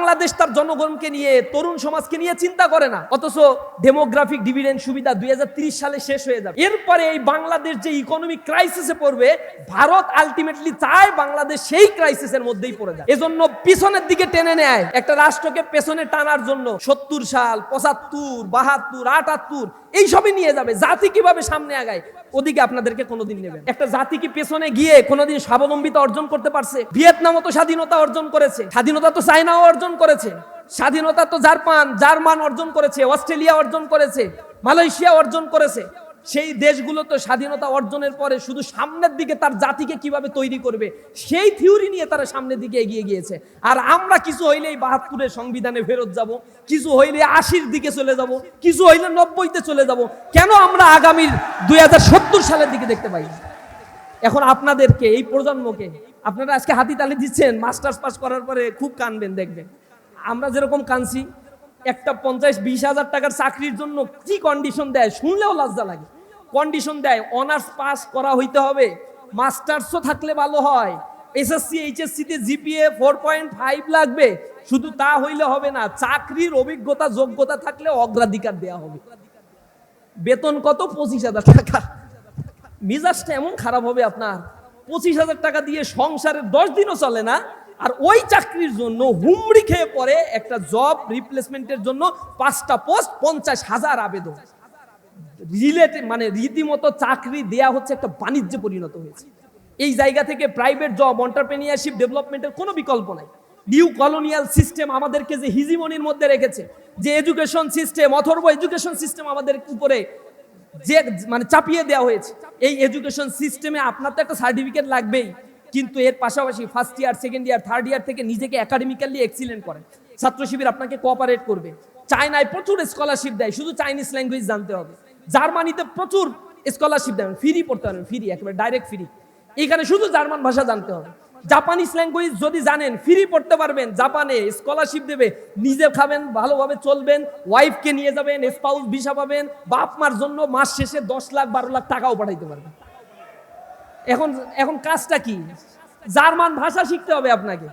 বাংলাদেশ তার জনগণকে নিয়ে, তরুণ সমাজকে নিয়ে চিন্তা করে না। অথচ ডেমোগ্রাফিক ডিভিডেন্ড সুবিধা 2030 সালে শেষ হয়ে যাবে। এরপরে এই বাংলাদেশ যে ইকোনমিক ক্রাইসিসে পড়বে, ভারত আলটিমেটলি চায় বাংলাদেশ সেই ক্রাইসিসের মধ্যেই পড়ে যায়। এজন্য পিছনের দিকে টেনে নেয় একটা রাষ্ট্রকে, পেছনে টানার জন্য 70 সাল, 75, 72, 78 এইসবই নিয়ে যাবে। জাতি কিভাবে সামনে আগায় ওদিকে আপনাদেরকে কোনোদিন নেবেন। একটা জাতি কি পেছনে গিয়ে কোনোদিন স্বাবলম্বিতা অর্জন করতে পারছে? ভিয়েতনামও তো স্বাধীনতা অর্জন করেছে, স্বাধীনতা তো চায়নাও অর্জন করেছে, স্বাধীনতা তো জার্মান অর্জন করেছে, অস্ট্রেলিয়া অর্জন করেছে, মালয়েশিয়া অর্জন করেছে। সেই দেশগুলো তো স্বাধীনতা অর্জনের পরে শুধু সামনের দিকে তার জাতিকে কিভাবে তৈরি করবে সেই থিওরি নিয়ে তারা সামনের দিকে এগিয়ে গিয়েছে। আর আমরা কিছু হইলেই 72-এর সংবিধানে ফেরত যাব, কিছু হইলে 80-র দিকে চলে যাব, কিছু হইলে 90-তে চলে যাব। কেন আমরা আগামীর 2070 সালের দিকে দেখতে পাই? এখন আপনাদেরকে, এই প্রজন্মকে, আপনারা আজকে হাতি তালি দিচ্ছেন, মাস্টার্স পাস করার পরে খুব কানবেন, দেখবেন আমরা যেরকম কানছি। একটা 50-20 হাজার টাকার চাকরির জন্য কি কন্ডিশন দেয় শুনলেও লজ্জা লাগে। কন্ডিশন দেয় অনার্স পাস করা হইতে হবে, মাস্টার্সও থাকলে ভালো হয়, এসএসসি এইচএসসি তে জিপিএ 4.5 লাগবে। শুধু তা হইলে হবে না, চাকরির অভিজ্ঞতা যোগ্যতা থাকলে অগ্রাধিকার দেয়া হবে। বেতন কত? 25,000 টাকা। মিজাজটা এমন খারাপ হবে আপনার, 25,000 টাকা দিয়ে সংসারের 10 দিনও চলে না। আর ওই চাকরির জন্য হুমড়ি খেয়ে পড়ে একটা জব রিপ্লেসমেন্টের জন্য 5টা পোস্ট, 50,000 আবেদন। মানে রীতিমতো চাকরি দেয়া হচ্ছে একটা বাণিজ্যে পরিণত হয়েছে। এই জায়গা থেকে প্রাইভেট জব, এন্টারপ্রেনিয়ারশিপ ডেভেলপমেন্টের কোনো বিকল্প নাই। নিউ কলোনিয়াল সিস্টেম আমাদেরকে যে হিজিমনির মধ্যে রেখেছে, যে এডুকেশন সিস্টেম, অথর্ব এডুকেশন সিস্টেম আমাদের উপরে যে মানে চাপিয়ে দেওয়া হয়েছে, এই এডুকেশন সিস্টেমে আপনার তো একটা সার্টিফিকেট লাগবেই, কিন্তু এর পাশাপাশি first year, second year, third year থেকে নিজেকে একাডেমিক্যালি এক্সিলেন্ট করেন। ছাত্র শিবির আপনাকে কোঅপারেট করবে। চায়নায় প্রচুর স্কলারশিপ দেয়, শুধু চাইনিজ ল্যাঙ্গুয়েজ জানতে হবে। জার্মানিতে প্রচুর স্কলারশিপ দেয়, ফ্রি পড়তে পারবেন, ফ্রি, একেবারে ডাইরেক্ট ফ্রি। এখানে শুধু জার্মান ভাষা জানতে হবে। জাপানিজ ল্যাঙ্গুয়েজ যদি জানেন, ফ্রি পড়তে পারবেন। জাপানে স্কলারশিপ দেবে, নিজে খাবেন, ভালোভাবে চলবেন, ওয়াইফকে নিয়ে যাবেন, স্পাউস ভিসা পাবেন, বাপ মার জন্য মাস শেষে 10 লাখ 12 লাখ টাকাও পাঠাইতে পারবেন। এখন কাজটা কি? জার্মান ভাষা শিখতে হবে আপনাকে।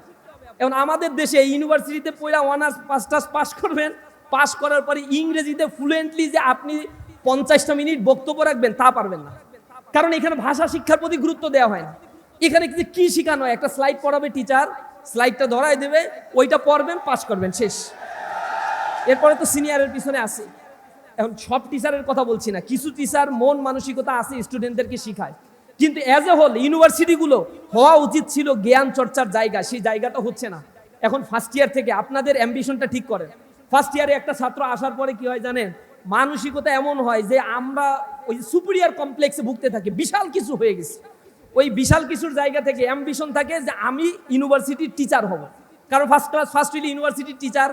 এখন আমাদের দেশে ইউনিভার্সিটিতে পড়া অনার্স মাস্টার্স পাস করবেন, পাস করার পরে ইংরেজিতে ফ্লুয়েন্টলি যে আপনি 50টা মিনিট বক্তব্য রাখবেন তা পারবেন না, কারণ এখানে ভাষা শিক্ষার প্রতি গুরুত্ব দেওয়া হয় না। এখানে কি শেখানো হয়? একটা স্লাইড পড়াবে টিচার, স্লাইডটা ধরাই দেবে, ওইটা পড়বেন, পাস করবেন, শেষ। এরপরে তো সিনিয়রের পিছনে আসে। এখন সব টিচারের কথা বলছি না, কিছু টিচার মন মানসিকতা আছে, স্টুডেন্টদেরকে শিখায়, কিন্তু অ্যাজ এ হোল ইউনিভার্সিটিগুলো হওয়া উচিত ছিল জ্ঞান চর্চার জায়গা, সেই জায়গাটা হচ্ছে না। এখন ফার্স্ট ইয়ার থেকে আপনাদের অ্যাম্বিশনটা ঠিক করেন। ফার্স্ট ইয়ারে একটা ছাত্র আসার পরে কি হয় জানেন? মানসিকতা এমন হয় যে আমরা ওই সুপিরিয়র কমপ্লেক্সে ভুগতে থাকি, বিশাল কিছু হয়ে গেছে। ওই বিশাল কিছুর জায়গা থেকে অ্যাম্বিশন থাকে যে আমি ইউনিভার্সিটির টিচার হব, কারণ ফার্স্ট ক্লাস ফার্স্ট হইলে ইউনিভার্সিটির টিচার।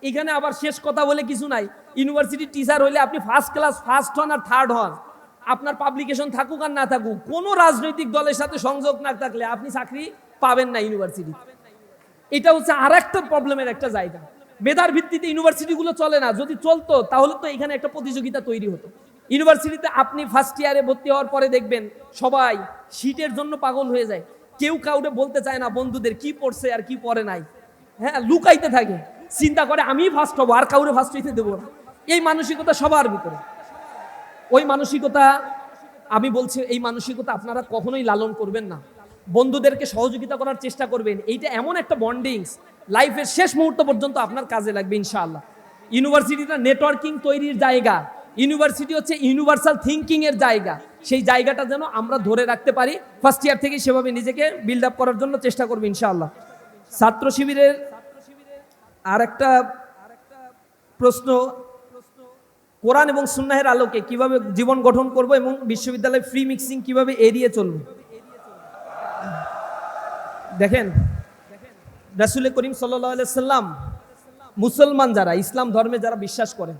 এখানে আবার শেষ কথা বলে কিছু নাই, ইউনিভার্সিটির টিচার হইলে আপনি ফার্স্ট ক্লাস ফার্স্ট হন আর থার্ড হন, আপনার পাবলিকেশন থাকুক আর না থাকুক, কোনো রাজনৈতিক দলের সাথে সংযোগ না থাকলে আপনি চাকরি পাবেন না ইউনিভার্সিটি। এটা হচ্ছে আর একটা প্রবলেমের একটা জায়গা। মেধার ভিত্তিতে ইউনিভার্সিটিগুলো চলে না। যদি চলতো তাহলে তো এখানে একটা প্রতিযোগিতা তৈরি হতো। ইউনিভার্সিটিতে আপনি ফার্স্ট ইয়ারে ভর্তি হওয়ার পরে দেখবেন সবাই সিটের জন্য পাগল হয়ে যায়, কেউ কাউকে বলতে চায় না বন্ধুদের কি পড়ছে আর কি পড়ে নাই, হ্যাঁ, লুকাইতে থাকে, চিন্তা করে আমি ফার্স্ট হবো আর কাউরে ফার্স্ট হইতে দেবো না। এই মানসিকতা সবার ভিতরে। ওই মানসিকতা, আমি বলছি, এই মানসিকতা আপনারা কখনোই লালন করবেন না। বন্ধুদেরকে সহযোগিতা করার চেষ্টা করবেন। এইটা এমন একটা বন্ডিংস, লাইফের শেষ মুহূর্ত পর্যন্ত আপনার কাজে লাগবে ইনশাআল্লাহ। ইউনিভার্সিটিটা নেটওয়ার্কিং তৈরির জায়গা, ইউনিভার্সিটি হচ্ছে ইউনিভার্সাল থিঙ্কিং এর জায়গা। সেই জায়গাটা যেন আমরা ধরে রাখতে পারি, ফার্স্ট ইয়ার থেকে সেভাবে নিজেকে বিল্ড আপ করার জন্য চেষ্টা করবো ইনশাআল্লাহ। ছাত্র শিবিরের আর একটা প্রশ্ন, কোরআন এবং সুন্নাহের আলোকে কিভাবে জীবন গঠন করব এবং বিশ্ববিদ্যালয়ে ফ্রি মিক্সিং কিভাবে এড়িয়ে চলব। দেখেন, রাসূল করিম সাল্লাল্লাহু আলাইহি সাল্লাম মুসলমান যারা, ইসলাম ধর্মে যারা বিশ্বাস করেন,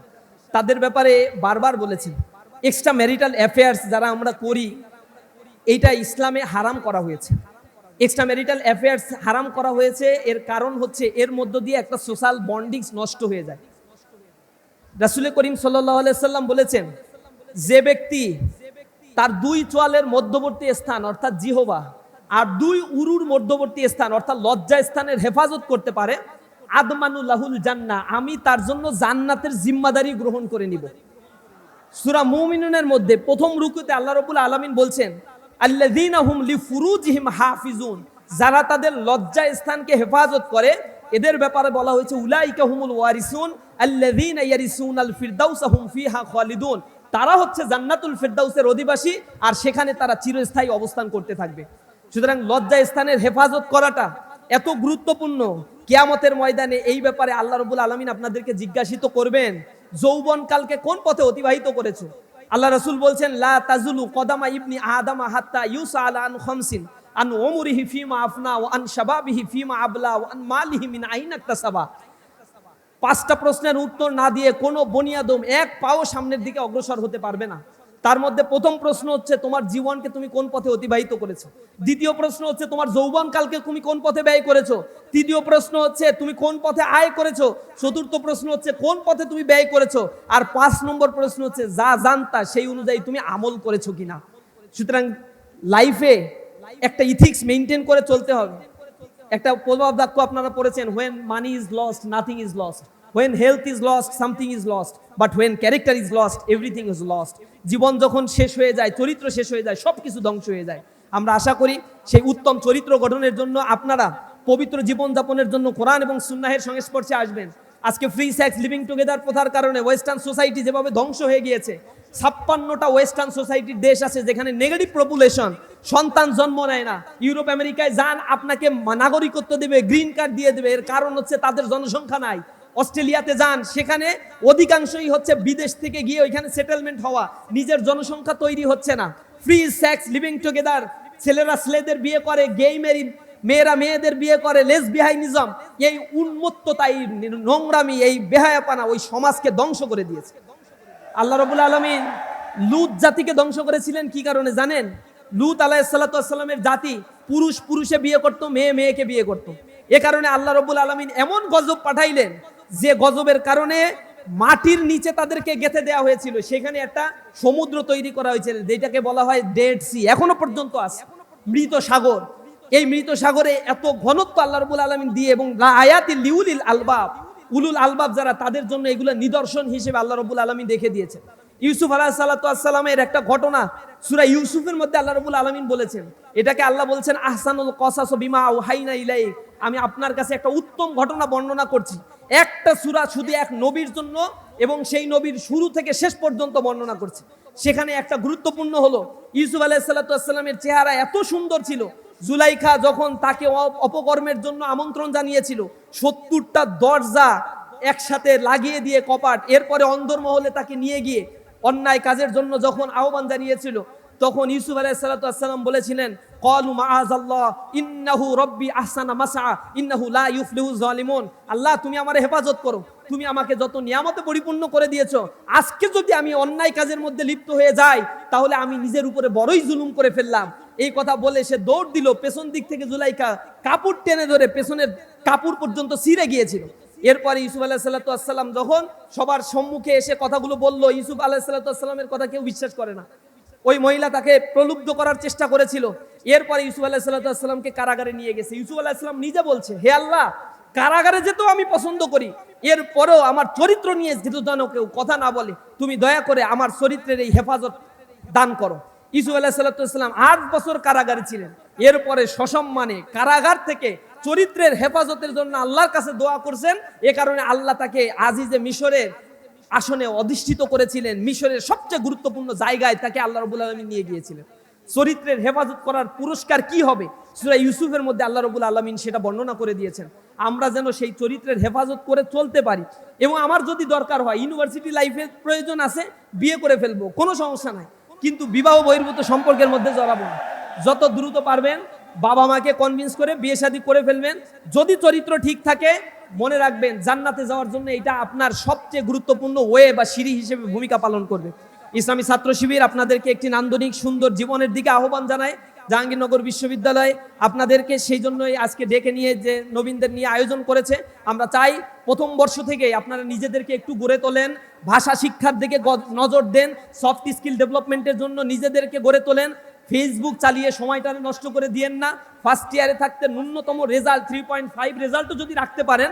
তাদের ব্যাপারে বারবার বলেছেন এক্সট্রা ম্যারিটাল অ্যাফেয়ার্স যারা আমরা করি, এইটা ইসলামে হারাম করা হয়েছে। এক্সট্রা ম্যারিটাল অ্যাফেয়ার্স হারাম করা হয়েছে, এর কারণ হচ্ছে এর মধ্য দিয়ে একটা সোশ্যাল বন্ডিংস নষ্ট হয়ে যায়। রাসূল করিম সাল্লাল্লাহু আলাইহি সাল্লাম বলেছেন, যে ব্যক্তি তার 2 চোয়ালের মধ্যবর্তী স্থান অর্থাৎ জিহবা আর 2 উরুর মধ্যবর্তী স্থান অর্থাৎ লজ্জা স্থানের হেফাজত করতে পারে, আদমানু লাহুল জান্নাহ, আমি তার জন্য জান্নাতের জিম্মাদারি গ্রহণ করে নিব। সূরা মুমিনুনের মধ্যে প্রথম রুকুতে আল্লাহ রাব্বুল আলামিন বলছেন আল্লাযীনা হুম লিফুরুজিহিম হাফিজুন, যারা তাদের লজ্জা স্থানকে হেফাজত করে, এদের ব্যাপারে বলা হয়েছে উলাইকা হুমুল ওয়ারিসুন আল্লাযীনা ইয়ারিসুনাল ফিরদাউসা হুম ফিহা খালিদুন, তারা হচ্ছে জান্নাতুল ফিরদাউসের অধিবাসী আর সেখানে তারা চিরস্থায়ী অবস্থান করতে থাকবে। সুতরাং লজ্জা স্থানের হেফাজত করাটা এত গুরুত্বপূর্ণ। কিয়ামতের ময়দানে এই ব্যাপারে আল্লাহ রাব্বুল আলামিন আপনাদেরকে জিজ্ঞাসিত করবেন, যৌবনকালকে কোন পথে অতিবাহিত করেছো? আল্লাহ রাসূল বলছেন লা তাজুলু কদামা ইবনি আদামা হাত্তা ইউসআল আন খামসিন, আন উমরিহি ফিমা আফনা ওয়া আন শাবাবিহি ফিমা আবলা ওয়া আন মালিহি মিন আইনা ইকতাসাবা। 5টা প্রশ্নের উত্তর না দিয়ে কোনো বনিয়াদম এক পাও সামনের দিকে অগ্রসর হতে পারবে না। তার মধ্যে প্রথম প্রশ্ন হচ্ছে তোমার জীবনকে তুমি কোন পথে অতিবাহিত করেছো। দ্বিতীয় প্রশ্ন হচ্ছে তোমার যৌবনকালকে তুমি কোন পথে ব্যয় করেছো। তৃতীয় প্রশ্ন হচ্ছে তুমি কোন পথে আয় করেছো। চতুর্থ প্রশ্ন হচ্ছে কোন পথে তুমি ব্যয় করেছো। আর 5 নম্বর প্রশ্ন হচ্ছে যা জানতা সেই অনুযায়ী তুমি আমল করেছো কিনা। সুতরাং লাইফে একটা ইথিক্স মেইনটেইন করে চলতে হবে। একটা প্রভাব বাক্য আপনারা পড়েছেন, when money is lost nothing is lost, when health is lost something is lost, but when character is lost everything is lost। জীবন যখন শেষ হয়ে যায়, চরিত্র শেষ হয়ে যায়, সবকিছু ধ্বংস হয়ে যায়। আমরা আশা করি সেই উত্তম চরিত্র গঠনের জন্য আপনারা পবিত্র জীবনযাপনের জন্য কোরআন এবং সুন্নাহের সংস্পর্শে আসবেন। আজকে ফ্রি সেক্স লিভিং টুগেদার প্রথার কারণে ওয়েস্টার্ন সোসাইটি যেভাবে ধ্বংস হয়ে গিয়েছে, 56টা ওয়েস্টার্ন সোসাইটির দেশ আছে যেখানে নেগেটিভ পপুলেশন, সন্তান জন্ম নেয় না। ইউরোপ আমেরিকায় যান, আপনাকে নাগরিকত্ব দেবে, গ্রিন কার্ড দিয়ে দেবে, এর কারণ হচ্ছে তাদের জনসংখ্যা নাই। অস্ট্রেলিয়াতে যান, সেখানে অধিকাংশই হচ্ছে বিদেশ থেকে গিয়ে ওইখানে সেটেলমেন্ট হওয়া, নিজের জনসংখ্যা তৈরি হচ্ছে না। ফ্রি সেক্স লিভিং টুগেদার, ছেলেরা ছেলেদের বিয়ে করে, গেই ম্যারি, মেয়েরা মেয়েদের বিয়ে করে, লেসবিয়ানিজম, এই উন্মত্ততা, এই নোংরামি, এই বেহায়াপনা ওই সমাজকে ধ্বংস করে দিয়েছে। আল্লাহ রাব্বুল আলামিন লূত জাতিকে ধ্বংস করেছিলেন কি কারণে জানেন? লূত আলাইহিস সালাতু ওয়াস সালামের জাতি পুরুষ পুরুষে বিয়ে করত, মেয়ে মেয়েকে বিয়ে করত। এ কারণে আল্লাহ রাব্বুল আলামিন এমন গজব পাঠাইলেন যে গজবের কারণে মাটির নিচে তাদেরকে গেঁথে দেওয়া হয়েছিল। সেখানে একটা সমুদ্র তৈরি করা হয়েছিল যেটাকে বলা হয় ডেড সি, এখনো পর্যন্ত আছে, মৃত সাগর। এই মৃত সাগরে এত ঘনত্ব আল্লাহ রাব্বুল আলামিন দিয়ে, এবং আয়াতিল লিউলিল আলবাব, উলুল আলবাব যারা, তাদের জন্য এগুলো নিদর্শন হিসেবে আল্লাহ রাব্বুল আলামিন রেখে দিয়েছে। ইউসুফ আলাইহিস সালাতু ওয়াস সালামের একটা ঘটনা সূরা ইউসুফের মধ্যে আল্লাহ রাব্বুল আলামিন বলেছেন, এটাকে আল্লাহ বলছেন আহসানুল কসাস বিমা আওহাইনা ইলাইক, আমি আপনার কাছে একটা উত্তম ঘটনা বর্ণনা করছি। একটা সূরা শুধু এক নবীর জন্য এবং সেই নবীর শুরু থেকে শেষ পর্যন্ত বর্ণনা করছে। সেখানে একটা গুরুত্বপূর্ণ হলো ইউসুফ আলাইহিস সালাতু ওয়াস সালামের চেহারা এত সুন্দর ছিল, জুলাইখা যখন তাকে অপকর্মের জন্য আমন্ত্রণ জানিয়েছিল, 70টা দরজা একসাথে লাগিয়ে দিয়ে কপাট, এরপরে অন্দরমহলে তাকে নিয়ে গিয়ে অন্যায় কাজের জন্য যখন আহ্বান জানিয়েছিল, তখন ইউসুফ আলাইহিস সালাতু ওয়াস সালাম বলেছিলেন ক্বালু মাআযাল্লাহ ইন্নাহু রাব্বি আহসানা মাসআ ইন্নাহু লা ইউফলিহু যালিমুন। আল্লাহ তুমি আমারে হেফাজত করো, তুমি আমাকে যত নিয়ামতে পরিপূর্ণ করে দিয়েছো, আজকে যদি আমি অন্যায় কাজের মধ্যে লিপ্ত হয়ে যাই তাহলে আমি নিজের উপরে বড়ই জুলুম করে ফেললাম। এই কথা বলে সে দৌড় দিল, পেছন দিক থেকে জুলাইখা কাপড় টেনে ধরে পেছনের কাপড় পর্যন্ত ছিঁড়ে গিয়েছিল। এরপরে ইউসুফ আলাইহিস সালাতু ওয়াস সালাম যখন সবার সম্মুখে এসে কথাগুলো বলল, ইউসুফ আলাইহিস সালাতু ওয়াস সালামের কথা কেউ বিশ্বাস করে না। ওই মহিলা তাকে প্রলুব্ধ করার চেষ্টা করেছিল। এরপরে ইউসুফ আলাইহিস সালাতু ওয়াস সালামকে কারাগারে নিয়ে গেছে। ইউসুফ আলাইহিস সালাম নিজে বলছে, হে আল্লাহ, কারাগারে যেতেও আমি পছন্দ করি, এরপরেও আমার চরিত্র নিয়ে যেহেতু যেন কেউ কথা না বলে, তুমি দয়া করে আমার চরিত্রের এই হেফাজত দান করো। ইউসুফ আলাইহিস সালাতু ওয়াস সালাম 8 বছর কারাগারে ছিলেন। এরপরে সসম্মানে কারাগার থেকে চরিত্রের হেফাজতের জন্য আল্লাহর কাছে দোয়া করছেন। এ কারণে আল্লাহ তাকে আজিজে মিশরের আসনে অধিষ্ঠিত করেছিলেন। মিশরের সবচেয়ে গুরুত্বপূর্ণ জায়গায় তাকে আল্লাহ রাব্বুল আলামিন নিয়ে গিয়েছিলেন। চরিত্রের হেফাজত করার পুরস্কার কি হবে, সূরা ইউসুফের মধ্যে আল্লাহ রাব্বুল আলামিন সেটা বর্ণনা করে দিয়েছেন। আমরা যেন সেই চরিত্রের হেফাজত করে চলতে পারি। এবং আমার যদি দরকার হয়, ইউনিভার্সিটি লাইফে প্রয়োজন আছে, বিয়ে করে ফেলবো, কোনো সমস্যা নাই, কিন্তু বিবাহ বহির্ভূত সম্পর্কের মধ্যে জড়াবো না। যত দ্রুত পারবেন বাবা মাকে কনভিন্স করে বিয়ে শাদী করে ফেলবেন। যদি চরিত্র ঠিক থাকে, মনে রাখবেন জান্নাতে যাওয়ার জন্য এটা আপনার সবচেয়ে গুরুত্বপূর্ণ ওয়ে বা সিঁড়ি হিসেবে ভূমিকা পালন করবে। ইসলামী ছাত্র শিবির আপনাদেরকে একটি নান্দনিক সুন্দর জীবনের দিকে আহ্বান জানায়। জাহাঙ্গীরনগর বিশ্ববিদ্যালয় আপনাদেরকে সেই জন্যই আজকে ডেকে নিয়ে যে নবীনদের নিয়ে আয়োজন করেছে। আমরা চাই প্রথম বর্ষ থেকে আপনারা নিজেদেরকে একটু গড়ে তোলেন, ভাষা শিক্ষার দিকে নজর দেন, সফট স্কিল ডেভেলপমেন্টের জন্য নিজেদেরকে গড়ে তোলেন, ফেসবুক চালিয়ে সময়টা নষ্ট করে দিয়েন না। ফার্স্ট ইয়ারে থাকতে ন্যূনতম রেজাল্ট 3.5 রেজাল্টও যদি রাখতে পারেন,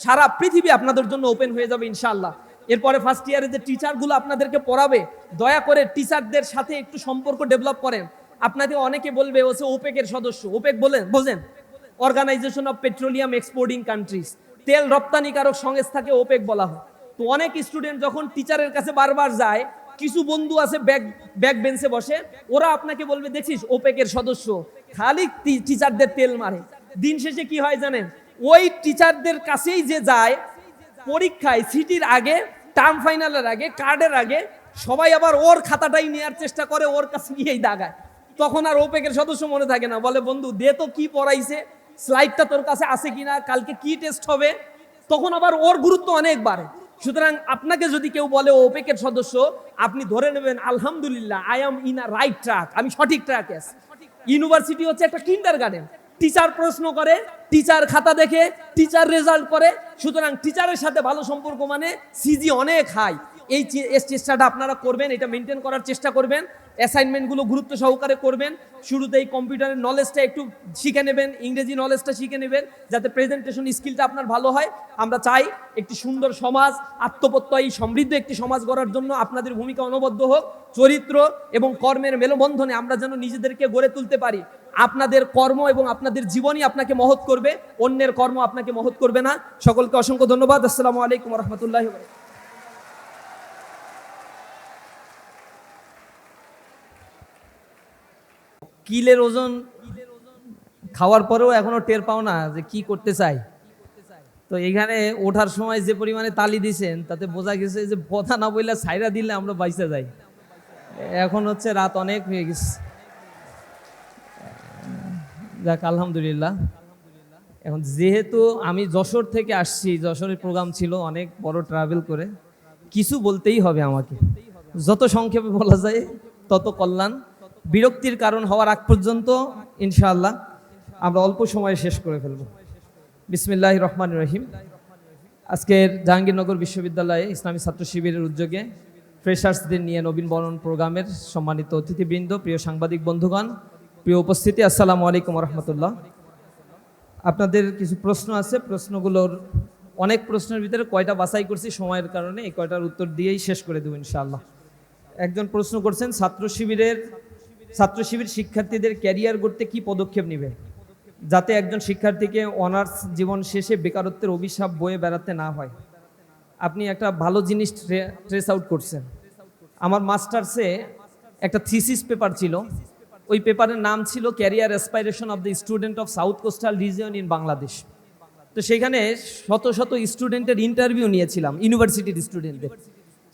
সারা পৃথিবী আপনাদের জন্য ওপেন হয়ে যাবে ইনশাআল্লাহ। এরপরে ফার্স্ট ইয়ারে যে টিচারগুলো আপনাদেরকে পড়াবে, দয়া করে টিচারদের সাথে একটু সম্পর্ক ডেভেলপ করেন। আপনাদের অনেকে বলবে ও হচ্ছে ওপেকের সদস্য। ওপেক বলেন, বোঝেন? Organization of petroleum exporting countries, তেল রপ্তানিকারক সংস্থাকে ওপেক বলা হয়। তো অনেক স্টুডেন্ট যখন টিচারের কাছে বারবার যায়, কিছু বন্ধু আছে ব্যাক বেঞ্চে বসে, ওরা আপনাকে বলবে দেখছিস ওপেকের সদস্য, খালি টিচারদের তেল মারে। দিন শেষে কি হয় জানেন? ওই টিচারদের কাছেই যে যায়, পরীক্ষায় সিটির আগে, টার্ম ফাইনালের আগে, কার্ডের আগে সবাই আবার ওর খাতাটাই নেওয়ার চেষ্টা করে, ওর কাছে গিয়েই দাগায়। তখন আর ওপেকের সদস্য মনে থাকে না, বলে বন্ধু দে তো কি পড়াইছে, স্লাইডটা তোর কাছে আছে কিনা, কালকে কি টেস্ট হবে। তখন আবার ওর গুরুত্ব অনেক বাড়ে। সুতরাং আপনাকে যদি কেউ বলে ওপেকের সদস্য, আপনি ধরে নেবেন আলহামদুলিল্লাহ, I am in a right track, আমি সঠিক ট্র্যাকে আছি। ইউনিভার্সিটি হচ্ছে একটা কিন্ডারগার্টেন। টিচার প্রশ্ন করে, টিচার খাতা দেখে, টিচার রেজাল্ট করে। সুতরাং টিচারের সাথে ভালো সম্পর্ক মানে সিজি অনেক হাই। এই চেষ্টাটা আপনারা করবেন, এটা মেনটেন করার চেষ্টা করবেন। অ্যাসাইনমেন্টগুলো গুরুত্ব সহকারে করবেন। শুরুতেই কম্পিউটারের নলেজটা একটু শিখে নেবেন, ইংরেজি নলেজটা শিখে নেবেন, যাতে প্রেজেন্টেশন স্কিলটা আপনার ভালো হয়। আমরা চাই একটি সুন্দর সমাজ, আত্মপ্রত্যয়ী সমৃদ্ধ একটি সমাজ গড়ার জন্য আপনাদের ভূমিকা অনবদ্য হোক। চরিত্র এবং কর্মের মেলবন্ধনে আমরা যেন নিজেদেরকে গড়ে তুলতে পারি। আপনাদের কর্ম এবং আপনাদের জীবনই আপনাকে মহৎ করবে, অন্যের কর্ম আপনাকে মহৎ করবে না। সকলকে অসংখ্য ধন্যবাদ। আসসালামু আলাইকুম ওয়া রাহমাতুল্লাহি ওয়া বারাকাতুহু। কিলের ওজন খাওয়ার পরেও এখনো টের পাও না যে কি করতে চাই। তো এখানে ওঠার সময় যে পরিমাণে তালি দিছেন, তাতে বোঝা গেছে যে কথা না বললে ছাইরা দিলে আমরা বাইসা যাই। এখন হচ্ছে রাত অনেক হয়ে গেছে। যাক আলহামদুলিল্লাহ। এখন যেহেতু আমি যশোর থেকে আসছি, যশোরের প্রোগ্রাম ছিল, অনেক বড় ট্রাভেল করে, কিছু বলতেই হবে আমাকে। যত সংক্ষেপে বলা যায় তত কল্যাণ। বিরক্তির কারণ হওয়ার আগ পর্যন্ত ইনশাআল্লাহ আমরা অল্প সময়ে শেষ করে ফেলব। বিসমিল্লাহির রহমানির রহিম। আজকের জাহাঙ্গীরনগর বিশ্ববিদ্যালয়ে ইসলামী ছাত্র শিবিরের উদ্যোগে ফ্রেশার্সদের নিয়ে নবীন বরণ প্রোগ্রামের সম্মানিত অতিথিবৃন্দ, প্রিয় সাংবাদিক বন্ধুগণ, প্রিয় উপস্থিতি, আসসালামু আলাইকুম রহমতুল্লাহ। আপনাদের কিছু প্রশ্ন আছে, প্রশ্নগুলোর অনেক প্রশ্নের ভিতরে কয়টা বাছাই করছি সময়ের কারণে, এই কয়টার উত্তর দিয়েই শেষ করে দেব ইনশাআল্লাহ। একজন প্রশ্ন করছেন, ছাত্র শিবির শিক্ষার্থীদের ক্যারিয়ার গড়তে কি পদক্ষেপ নেবে যাতে একজন শিক্ষার্থীকে অনার্স জীবন শেষে বেকারত্বের অভিশাপ বয়ে বেড়াতে না হয়? আপনি একটা ভালো জিনিস ট্রেস আউট করছেন। আমার মাস্টার্সে একটা থিসিস পেপার ছিল, ওই পেপারের নাম ছিল career aspiration of the student of south coastal region in Bangladesh. তো সেখানে শত শত স্টুডেন্টের ইন্টারভিউ নিয়েছিলাম, ইউনিভার্সিটির স্টুডেন্টদের।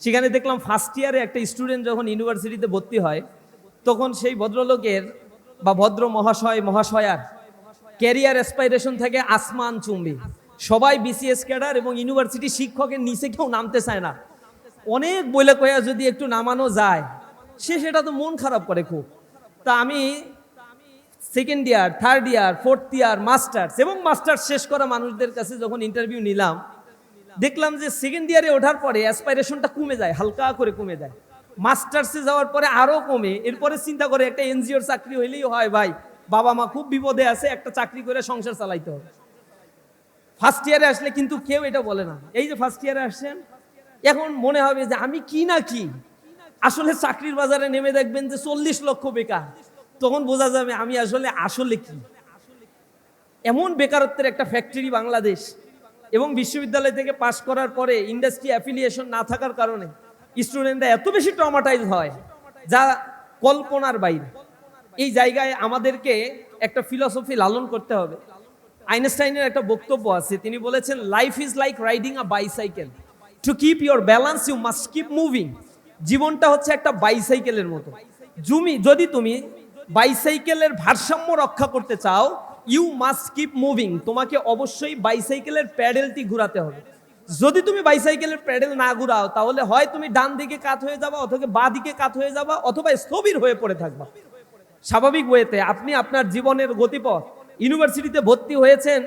সেখানে দেখলাম ফার্স্ট ইয়ারে একটা স্টুডেন্ট যখন ইউনিভার্সিটিতে ভর্তি হয়, তখন সেই ভদ্রলোকের বা ভদ্র মহাশয়ার ক্যারিয়ার অ্যাসপাইরেশন থেকে আসমান চুম্বি। সবাই বিসিএস ক্যাডার এবং ইউনিভার্সিটি শিক্ষকের নিচে কেউ নামতে চায় না। অনেক বইলে কয়া যদি একটু নামানো যায়, সেটা তো মন খারাপ করে খুব। তা আমি second year, third year, fourth year, masters এবং মাস্টার্স শেষ করা মানুষদের কাছে যখন ইন্টারভিউ নিলাম, দেখলাম যে সেকেন্ড ইয়ারে ওঠার পরে অ্যাসপাইরেশনটা কমে যায়, হালকা করে কমে যায়। মাস্টার্সে যাওয়ার পরে আরও কমে। এরপরে চিন্তা করে একটা এনজিওর চাকরি হইলেই হয়, ভাই বাবা মা খুব বিপদে আছে, একটা চাকরি করে সংসার চালাইতে হবে। ফার্স্ট ইয়ারে আসলে কিন্তু কেউ এটা বলে না। এই যে ফার্স্ট ইয়ারে আসছেন, এখন মনে হবে যে আমি কি না কি। আসলে চাকরির বাজারে নেমে দেখবেন যে 40 লক্ষ বেকার, তখন বোঝা যাবে আমি আসলে কি। এমন বেকারত্বের একটা ফ্যাক্টরি বাংলাদেশ। এবং বিশ্ববিদ্যালয় থেকে পাশ করার পরে ইন্ডাস্ট্রি অ্যাফিলিয়েশন না থাকার কারণে স্টুডেন্টরা এত বেশি ট্রমাটাইজ হয় যা কল্পনার বাইরে। এই জায়গায় আমাদেরকে একটা ফিলসফি লালন করতে হবে। আইনস্টাইনের একটা বক্তব্য আছে, তিনি বলেছেন life is like riding a bicycle, to keep your balance you must keep moving. জীবনটা হচ্ছে একটা বাইসাইকেলের মতো। যদি তুমি বাইসাইকেলের ভারসাম্য রক্ষা করতে চাও, ইউ মাস্ট কিপ মুভিং। তোমাকে অবশ্যই বাইসাইকেলের প্যাডেলটি ঘোরাতে হবে। যদি তুমি বাইসাইকেলের প্যাডেল না ঘুরাও, তাহলে হয় তুমি ডান দিকে কাত হয়ে যাবা, অথবা বাঁ দিকে কাত হয়ে যাবা, অথবা স্থবির হয়ে পড়ে থাকবা। স্বাভাবিক ওয়েতে আপনি আপনার জীবনের গতিপথ, ইউনিভার্সিটিতে ভর্তি হয়েছেন,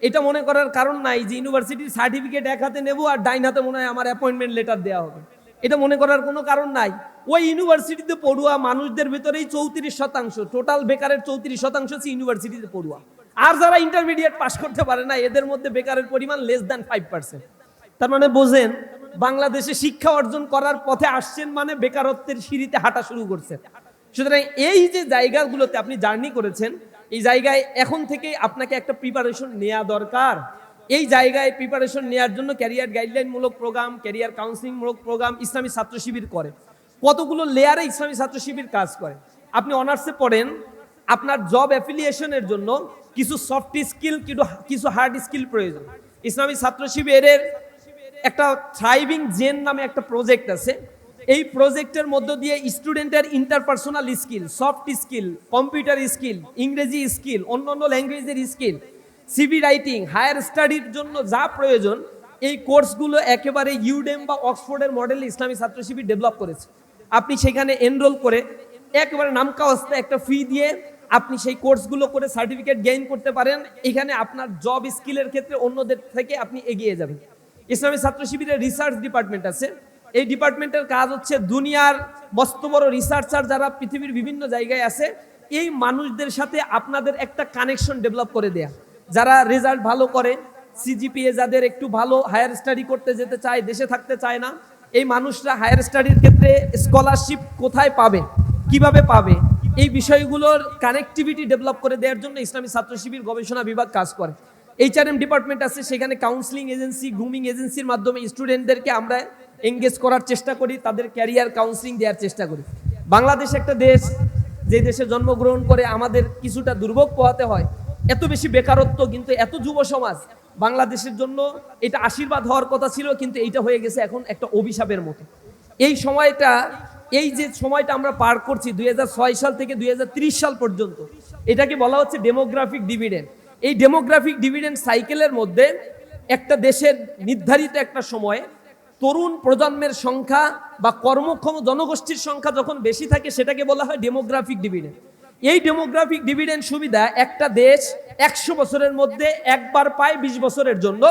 এটা মনে করার কারণ নাই যে ইউনিভার্সিটির সার্টিফিকেট এক হাতে নেব আর ডাইন হাতে মনে হয় আমার অ্যাপয়েন্টমেন্ট লেটার দেওয়া হবে। এটা মনে করার কোনো কারণ নাই। ওই ইউনিভার্সিটিতে পড়ুয়া মানুষদের ভিতরেই 34%, টোটাল বেকারের 34% হচ্ছে ইউনিভার্সিটিতে পড়ুয়া। আর যারা ইন্টারমিডিয়েট পাস করতে পারে না এদের মধ্যে বেকারের পরিমাণ লেস দ্যান 5%। তার মানে বোঝেন বাংলাদেশে শিক্ষা অর্জন করার পথে আসছেন মানে বেকারত্বের সিঁড়িতে হাঁটা শুরু করছেন। সুতরাং এই যে জায়গাগুলোতে আপনি জার্নি করেছেন, এই জায়গায় এখন থেকে আপনাকে একটা প্রিপারেশন নেওয়া দরকার। এই জায়গায় প্রিপারেশন নেওয়ার জন্য ক্যারিয়ার গাইডলাইন মূলক প্রোগ্রাম, ক্যারিয়ার কাউন্সিলিং মূলক প্রোগ্রাম ইসলামী ছাত্র শিবির করে। কতগুলো লেয়ারে ইসলামী ছাত্র শিবির কাজ করে। আপনি অনার্সে পড়েন, আপনার জব অ্যাফিলিয়েশনের জন্য কিছু সফট স্কিল, কিছু হার্ড স্কিল প্রয়োজন। ইসলামী ছাত্র শিবিরের একটা থ্রাইভিং জেন নামে একটা প্রজেক্ট আছে। এই প্রজেক্টের মধ্য দিয়ে স্টুডেন্টের interpersonal skill, soft skill, computer skill, ইংরেজি স্কিল, অন্যান্য ল্যাঙ্গুয়েজের স্কিল, সিভি রাইটিং, হায়ার স্টাডির জন্য যা প্রয়োজন এই কোর্সগুলো একেবারে ইউডেম বা অক্সফোর্ডের মডেলে ইসলামী ছাত্র শিবির ডেভেলপ করেছে। আপনি সেখানে এনরোল করে একেবারে নামকা অবস্থায় একটা ফি দিয়ে আপনি সেই কোর্সগুলো করে সার্টিফিকেট গেইন করতে পারেন। এখানে আপনার জব স্কিলের ক্ষেত্রে অন্যদের থেকে আপনি এগিয়ে যাবেন। ইসলামী ছাত্র শিবিরের রিসার্চ ডিপার্টমেন্ট আছে। এই ডিপার্টমেন্টের কাজ হচ্ছে দুনিয়ার মস্ত বড় রিসার্চার যারা পৃথিবীর বিভিন্ন জায়গায় আছে এই মানুষদের সাথে আপনাদের একটা কানেকশন ডেভেলপ করে দেয়া। যারা রেজাল্ট ভালো করে, সিজিপিএ যাদের একটু ভালো, হায়ার স্টাডি করতে যেতে চায়, দেশে থাকতে চায় না, এই মানুষরা হায়ার স্টাডির ক্ষেত্রে স্কলারশিপ কোথায় পাবে, কিভাবে পাবে, এই বিষয়গুলোর কানেক্টিভিটি ডেভেলপ করে দেওয়ার জন্য ইসলামী ছাত্র শিবির গবেষণা বিভাগ কাজ করে। এইচআরএম ডিপার্টমেন্ট আছে, সেখানে কাউন্সিলিং এজেন্সি, গ্রুমিং এজেন্সির মাধ্যমে স্টুডেন্টদেরকে আমরা এঙ্গেজ করার চেষ্টা করি, তাদের ক্যারিয়ার কাউন্সিলিং দেওয়ার চেষ্টা করি। বাংলাদেশ একটা দেশ, যে দেশে জন্মগ্রহণ করে আমাদের কিছুটা দুর্ভোগ পোহাতে হয়, এত বেশি বেকারত্ব, কিন্তু এত যুব সমাজ। বাংলাদেশের জন্য এটা আশীর্বাদ হওয়ার কথা ছিল, কিন্তু এইটা হয়ে গেছে এখন একটা অভিশাপের মতো। এই সময়টা, এই যে সময়টা আমরা পার করছি 2006 সাল থেকে 2030 সাল পর্যন্ত, এটাকে বলা হচ্ছে ডেমোগ্রাফিক ডিভিডেন্ড। এই ডেমোগ্রাফিক ডিভিডেন্ড সাইকেলের মধ্যে একটা দেশের নির্ধারিত একটা সময়ে তরুণ প্রজন্মের সংখ্যা বা কর্মক্ষম জনগোষ্ঠীর সংখ্যা যখন বেশি থাকে সেটাকে বলা হয় ডেমোগ্রাফিক ডিভিডেন্ড। এই ডেমোগ্রাফিক ডিভিডেন্ড সুবিধা একটা দেশ 100 বছরের মধ্যে একবার পায় 20 বছরের জন্য।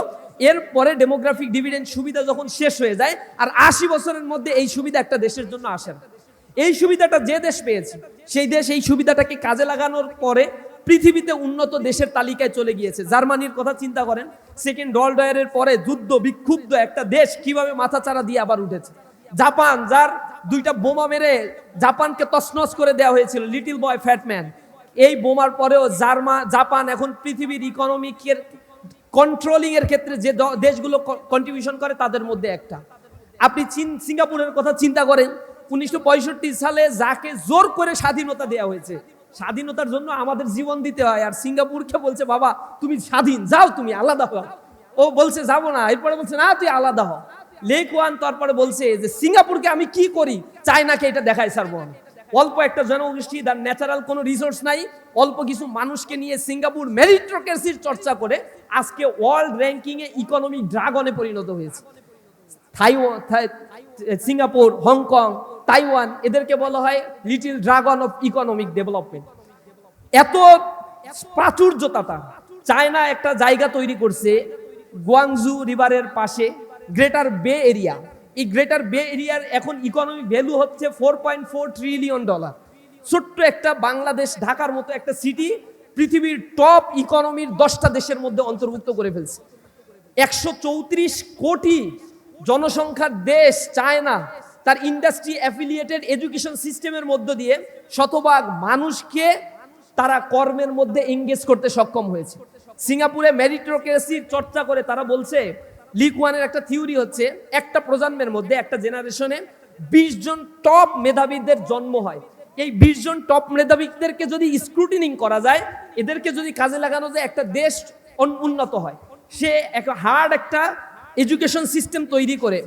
এরপরে ডেমোগ্রাফিক ডিভিডেন্ড সুবিধা যখন শেষ হয়ে যায় আর 80 বছরের মধ্যে এই সুবিধা একটা দেশের জন্য আসে না। এই সুবিধাটা যে দেশ পেয়েছে সেই দেশ এই সুবিধাটাকে কাজে লাগানোর পরে পৃথিবীতে উন্নত দেশের তালিকায় চলে গিয়েছে। জার্মানির কথা চিন্তা করেন, সেকেন্ড ওয়ার্ল্ড ওয়ারের পরে যুদ্ধ বিক্ষুব্ধ একটা দেশ কিভাবে মাথাচাড়া দিয়ে আবার উঠেছে। জাপান, যার 2টা বোমা মেরে জাপানকে তছনছ করে দেওয়া হয়েছিল, লিটল বয় ফ্যাট ম্যান, এই বোমার পরেও জাপান এখন পৃথিবীর ইকোনমিকের কন্ট্রোলিং এর ক্ষেত্রে যে দেশগুলো কন্ট্রিবিউশন করে তাদের মধ্যে একটা। আপনি সিঙ্গাপুরের কথা চিন্তা করেন, 1965 সালে যাকে জোর করে স্বাধীনতা দেওয়া হয়েছে, স্বাধীনতার জন্য আমাদের জীবন দিতে হয়, আর সিঙ্গাপুরকে বলছে বাবা তুমি স্বাধীন, যাও তুমি আলাদা হও। ও বলছে যাবো না, এরপরে বলছে না তুই আলাদা হ। লে কুয়ান তারপরে বলছে যে সিঙ্গাপুরকে আমি কি করি, চায়নাকে এটা দেখাই ছাড়বো আমি। অল্প একটা জনগোষ্ঠী, তার ন্যাচারাল কোনো রিসোর্স নাই, অল্প কিছু মানুষকে নিয়ে সিঙ্গাপুর মেরিটোক্রেসির চর্চা করে আজকে ওয়ার্ল্ড র্যাঙ্কিংয়ে ইকোনমিক ড্রাগনে পরিণত হয়েছে। সিঙ্গাপুর, হংকং, তাইওয়ান, এদেরকে বলা হয় little dragon of economic development. এত প্রাচুর্যতা। চায়না একটা জায়গা তৈরি করছে গুয়াংজু রিভারের পাশে, গ্রেটার বে এরিয়া। এই গ্রেটার বে এরিয়ার এখন ইকোনমিক ভ্যালু হচ্ছে $4.4 ট্রিলিয়ন। ছোট্ট একটা বাংলাদেশ, ঢাকার মতো একটা সিটি পৃথিবীর টপ ইকোনমির 10টা দেশের মধ্যে অন্তর্ভুক্ত করে ফেলছে। 134 কোটি জনসংখ্যার দেশ চায়না, তার ইন্ডাস্ট্রি অ্যাফিলিয়েটেড এডুকেশন সিস্টেমের মধ্য দিয়ে শতভাগ মানুষকে তারা কর্মের মধ্যে এঙ্গেজ করতে সক্ষম হয়েছে। সিঙ্গাপুরে মেরিটোক্রেসির চর্চা করে তারা বলছে, লি কুয়ানের একটা থিওরি হচ্ছে একটা প্রজন্মের মধ্যে, একটা জেনারেশনে 20 জন টপ মেধাবীদের জন্ম হয়। এই 20 জন টপ মেধাবীদেরকে যদি স্ক্রুটিনিং করা যায়, এদেরকে যদি কাজে লাগানো যায়, একটা দেশ উন্নত হয়। সে হার্ড একটা এডুকেশন সিস্টেম তৈরি করে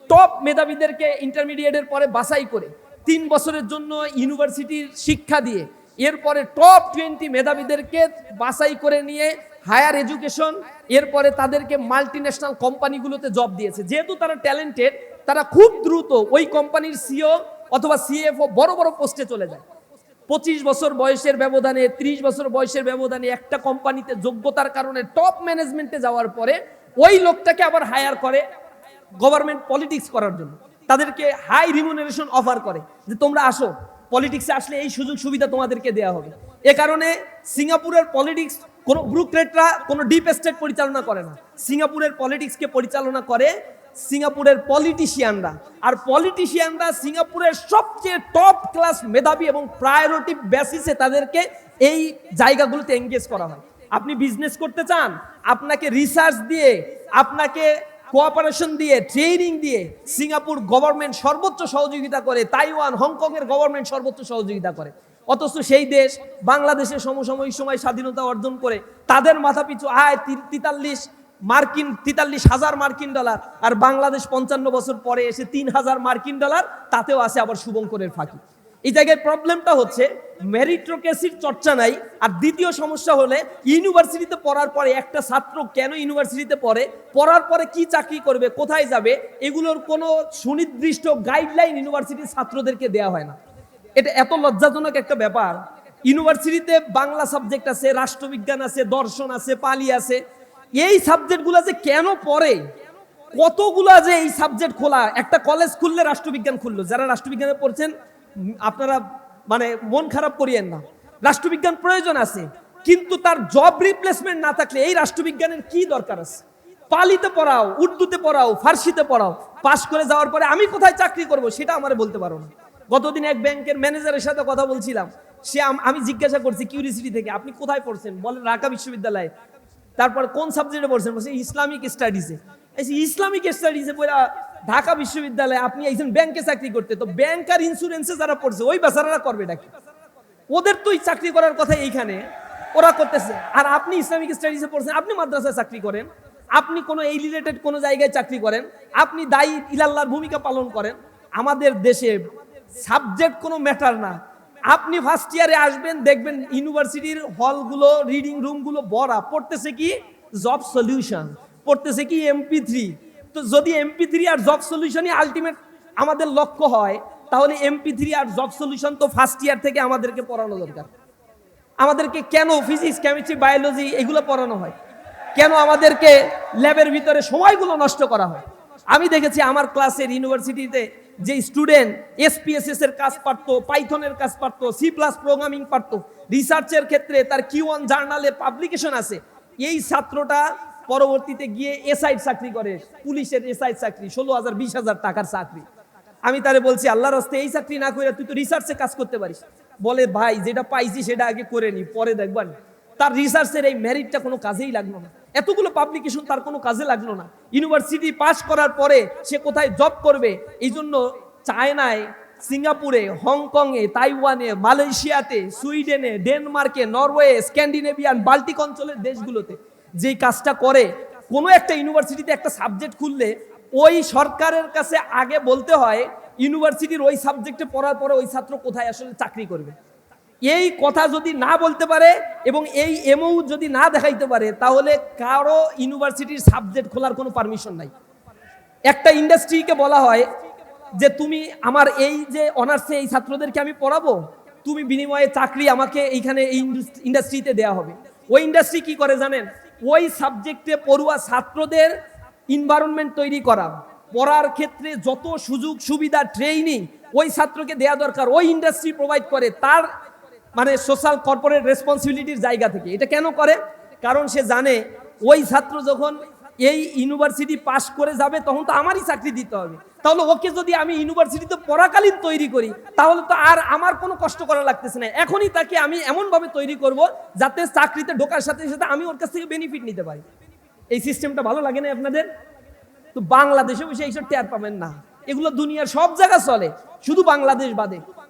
টপ মেধাবীদেরকে ইন্টারমিডিয়েটের পরে বাছাই করে 3 বছরের জন্য ইউনিভার্সিটির শিক্ষা দিয়ে এরপরে টপ 20 মেধাবীদেরকে বাছাই করে নিয়ে হায়ার এডুকেশন, এরপরে তাদেরকে মাল্টিন্যাশনাল কোম্পানিগুলোতে জব দিয়েছে। যেহেতু তারা ট্যালেন্টেড, তারা খুব দ্রুত ওই কোম্পানির সিও অথবা সিএফও বড় বড় পোস্টে চলে যায়। 25 বছর বয়সের ব্যবধানে, 30 বছর বয়সের ব্যবধানে একটা কোম্পানিতে যোগ্যতার কারণে টপ ম্যানেজমেন্টে যাওয়ার পরে ওই লোকটাকে আবার হায়ার করে গভর্নমেন্ট পলিটিক্স করার জন্য। তাদেরকে হাই রিমুনারেশন অফার করে যে তোমরা আসো, পলিটিক্সে আসলে এই সুযোগ সুবিধা তোমাদেরকে দেওয়া হবে। এ কারণে সিঙ্গাপুরের পলিটিক্স কোনো ব্যুরোক্রেটরা কোনো ডিপ স্টেট পরিচালনা করে না, সিঙ্গাপুরের পলিটিক্সকে পরিচালনা করে সিঙ্গাপুরের পলিটিশিয়ানরা। আর পলিটিশিয়ানরা সিঙ্গাপুরের সবচেয়ে টপ ক্লাস মেধাবী এবং প্রায়োরিটি বেসিসে তাদেরকে এই জায়গাগুলোতে এঙ্গেজ করা হয়। আপনি বিজনেস করতে চান, আপনাকে রিসার্চ দিয়ে, আপনাকে কোঅপারেশন দিয়ে, ট্রেনিং দিয়ে সিঙ্গাপুর গভর্নমেন্ট সর্বোচ্চ সহযোগিতা করে, তাইওয়ান, হংকংয়ের গভর্নমেন্ট সর্বোচ্চ সহযোগিতা করে। অথচ সেই দেশ বাংলাদেশের সমসাময়িক সময় স্বাধীনতা অর্জন করে তাদের মাথাপিছু আয় 43,000 মার্কিন ডলার, আর বাংলাদেশ 55 বছর পরে এসে 3,000 মার্কিন ডলার, তাতেও আছে আবার শুভঙ্করের ফাঁকি। এই জায়গায় প্রবলেমটা হচ্ছে মেরিটোক্রেসির চর্চা নাই। আর দ্বিতীয় সমস্যা হলে ইউনিভার্সিটিতে পড়ার পরে একটা ছাত্র কেন ইউনিভার্সিটিতে পড়ার পরে কি চাকরি করবে, কোথায় যাবে, এগুলোর কোনো সুনির্দিষ্ট গাইডলাইন ইউনিভার্সিটির ছাত্রদেরকে দেওয়া হয় না। এটা এত লজ্জাজনক একটা ব্যাপার। ইউনিভার্সিটিতে বাংলা সাবজেক্ট আছে, রাষ্ট্রবিজ্ঞান আছে, দর্শন আছে, পালি আছে। এই সাবজেক্টগুলো যে কেন পড়ে, কতগুলা যে এই সাবজেক্ট খোলা, একটা কলেজ খুললে রাষ্ট্রবিজ্ঞান খুললো, যারা রাষ্ট্রবিজ্ঞানে পড়ছেন আপনারা মানে মন খারাপ করিয়েন না, রাষ্ট্রবিজ্ঞান প্রয়োজন আছে, কিন্তু তার জব রিপ্লেসমেন্ট না থাকলে এই রাষ্ট্রবিজ্ঞানের কি দরকার আছে? পালিতে পড়াও, উর্দুতে পড়াও, ফার্সিতে পড়াও, পাশ করে যাওয়ার পরে আমি কোথায় চাকরি করব সেটা আমারে বলতে পারো না। গতদিন এক ব্যাংকের ম্যানেজারের সাথে কথা বলছিলাম, আমি জিজ্ঞাসা করছি কিউরিসিটি থেকে, আপনি কোথায় পড়ছেন? বলেন ঢাকা বিশ্ববিদ্যালয়ে। তারপর কোন সাবজেক্টে পড়ছেন? বলছে ইসলামিক স্টাডিজে। ইসলামিক স্টাডিজে পড়া ঢাকা বিশ্ববিদ্যালয়ে আপনি একজন ব্যাংকে চাকরি করতে, তো ব্যাংক আর ইন্স্যুরেন্সে যারা পড়ছে ওই বেচারারা করবে নাকি? ওদের তো চাকরি করার কথা এইখানে, ওরা করতেছে। আর আপনি ইসলামিক স্টাডিজে পড়ছেন, আপনি মাদ্রাসায় চাকরি করেন, আপনি কোনো এই রিলেটেড কোনো জায়গায় চাকরি করেন, আপনি দায়ী ইলাল্লাহর ভূমিকা পালন করেন। আমাদের দেশে সাবজেক্ট কোনো ম্যাটার না। আপনি ফার্স্ট ইয়ারে আসবেন, দেখবেন ইউনিভার্সিটির হলগুলো, রিডিং রুমগুলো ভরা, পড়তেছে কি জব সলিউশন, পড়তেছে কি MP3। তো যদি MP3 আর জব সলিউশনই আলটিমেট আমাদের লক্ষ্য হয়, তাহলে MP3 আর জব সলিউশন তো ফার্স্ট ইয়ার থেকে আমাদেরকে পড়ানো দরকার। আমাদেরকে কেন ফিজিক্স, কেমিস্ট্রি, বায়োলজি এগুলো পড়ানো হয়? কেন আমাদেরকে ল্যাবের ভিতরে সময়গুলো নষ্ট করা হয়? আমি দেখেছি আমার ক্লাসের ইউনিভার্সিটিতে যে স্টুডেন্ট SPSS এর কাজ পারতো, পাইথনের কাজ পারতো, C+ প্রোগ্রামিং পারতো, রিসার্চের ক্ষেত্রে তার Q1 জার্নালে পাবলিকেশন আছে, এই ছাত্রটা পরবর্তীতে গিয়ে এসআই চাকরি করে, পুলিশের এসআই চাকরি, 16,000 20,000 টাকার চাকরি। আমি তারে বলছি আল্লাহর রাস্তায় এই চাকরি না করে তুই তো রিসার্চে কাজ করতে পারিস। বলে ভাই যেটা পাইছি সেটা আগে করে নি, পরে দেখবান। তার রিসার্চের এই মেরিটটা কোনো কাজেই লাগলো না, এতগুলো পাবলিকেশন তার কোনো কাজে লাগলো না। ইউনিভার্সিটি পাস করার পরে সে কোথায় জব করবে, এই জন্য চায়নায়, সিঙ্গাপুরে, হংকংয়ে, তাইওয়ানে, মালয়েশিয়াতে, সুইডেনে, ডেনমার্কে, নরওয়ে, স্ক্যান্ডিনেভিয়ান, বাল্টিক অঞ্চলের দেশগুলোতে যেই কাজটা করে, কোনো একটা ইউনিভার্সিটিতে একটা সাবজেক্ট খুললে ওই সরকারের কাছে আগে বলতে হয় ইউনিভার্সিটির ওই সাবজেক্টে পড়ার পরে ওই ছাত্র কোথায় আসলে চাকরি করবে। এই কথা যদি না বলতে পারে এবং এই এমও যদি না দেখাইতে পারে, তাহলে কারো ইউনিভার্সিটির সাবজেক্ট খোলার কোনো পারমিশন নাই। একটা ইন্ডাস্ট্রিকে বলা হয় যে তুমি আমার এই যে অনার্সে এই ছাত্রদেরকে আমি পড়াবো, তুমি বিনিময়ে চাকরি আমাকে এইখানে এই ইন্ডাস্ট্রিতে দেয়া হবে। ওই ইন্ডাস্ট্রি কি করে জানেন? ওই সাবজেক্টে পড়ুয়া ছাত্রদের এনভায়রনমেন্ট তৈরি করা, পড়ার ক্ষেত্রে যত সুযোগ সুবিধা, ট্রেনিং ওই ছাত্রকে দেয়া দরকার, ওই ইন্ডাস্ট্রি প্রোভাইড করে তার মানে সোশ্যাল কর্পোরেট রেসপন্সিবিলিটির জায়গা থেকে। এটা কেন করে? কারণ সে জানে ওই ছাত্র যখন এই ইউনিভার্সিটি পাস করে যাবে তখন তো আমারই চাকরি দিতে হবে। তাহলে ওকে যদি আমি ইউনিভার্সিটিতে পড়াকালীন তৈরি করি, তাহলে তো আর আমার কোনো কষ্ট করা লাগতেছে না। এখনই তাকে আমি এমনভাবে তৈরি করব যাতে চাকরিতে ঢোকার সাথে সাথে আমি ওর কাছ থেকে বেনিফিট নিতে পারি। এই সিস্টেমটা ভালো লাগে না আপনাদের? তো বাংলাদেশে বসে এইসব টের পাবেন না, এগুলো দুনিয়ার সব জায়গা চলে, শুধু বাংলাদেশ বাদে।